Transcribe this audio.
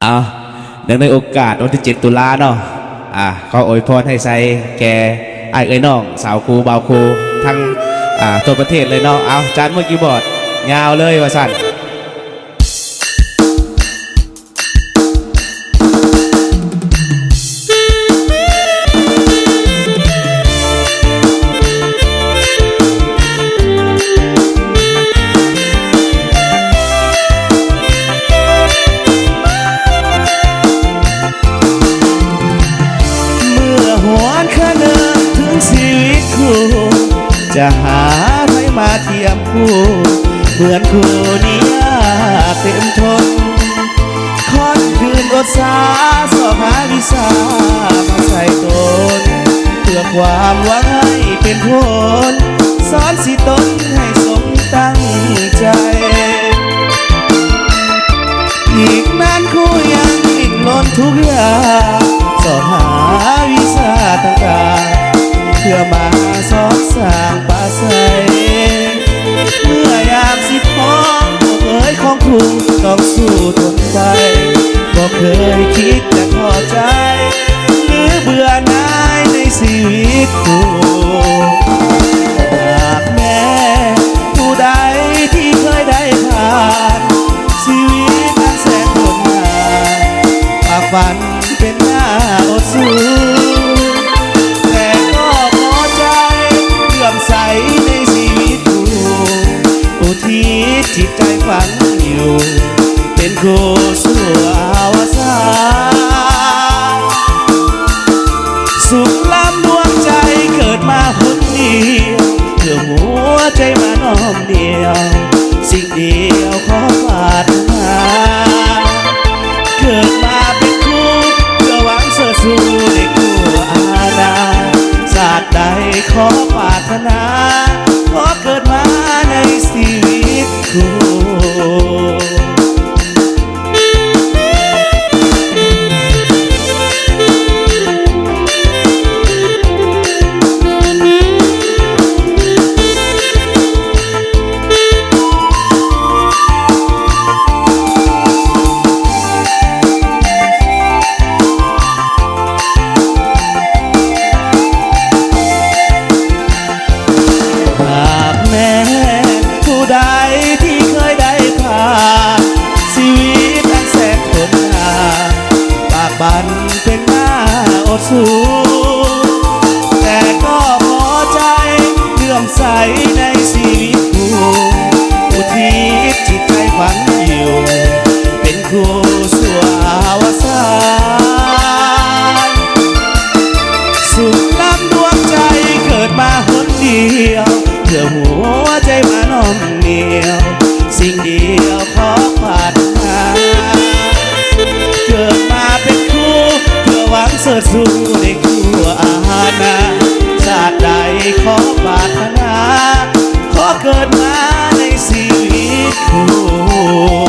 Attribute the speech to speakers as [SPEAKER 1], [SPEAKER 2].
[SPEAKER 1] เอาเนื่องในโอกาสวันที่7 ตุลาเนาะขออวยพรให้ใส่แกไอ้เอ้ยน้องสาวครูบ่าวครูทั้งทั่วประเทศเลยเนาะเอาจานเมื่อกี้บอร์ดยาวเลยว่าสั่นจะหาใครมาเทียมคู่เหมือนคู่นี้เต็มทนค่อนคืนอดสาสอบหาวิสามาใส่ตนเพื่อความหวังให้เป็นผลสอนสิตนให้สมตั้งใจอีกนานคู่ยังลิ่นล้นทุกอย่างสอบหาวิสาต่างๆเพื่อมาสอนสร้างป่าใสเมื่อยามสิบพ้องเอ๋ยของครูต้องสู้ทนไปก็เคยคิดจะท้อใจหรือเบื่อหน่ายในชีวิตครูหากแม้ผู้ใดที่เคยได้ผ่านชีวิตนั้นแสนทนหาฝากฝันเป็นหน้าอดสู้ใสในชีวิตกูอุทิศจิตใจฝันอยู่เป็นครูสู่อวสานสุขล้ำดวงใจเกิดมาคนเดียวเพื่อหัวใจมาน้อมเดียวสิ่งเดียวขอปรารถนาเกิดมาเป็นครูเพื่อหวังเสื่อสู้ในคู่อาณาศาสตร์ใดขอปรารถนาขอเกิดมาในชีวิตคู่บันเป็นหน้าอดสู้แต่ก็พอใจเลื่อมใสในชีวิตคู่อุทิศจิตใจฝันอยู่เป็นครูสู่อวสานสุขล้ำดวงใจเกิดมาคนเดียวเพื่อหัวใจมาน้อมเหนียวสิ่งเดียวขอปรารถนาเกิดมาเป็นครูเพื่อหวังเสิร์ชสู่ในคู่อาณาศาสตร์ใดขอปรารถนาขอเกิดมาในชีวิตคู่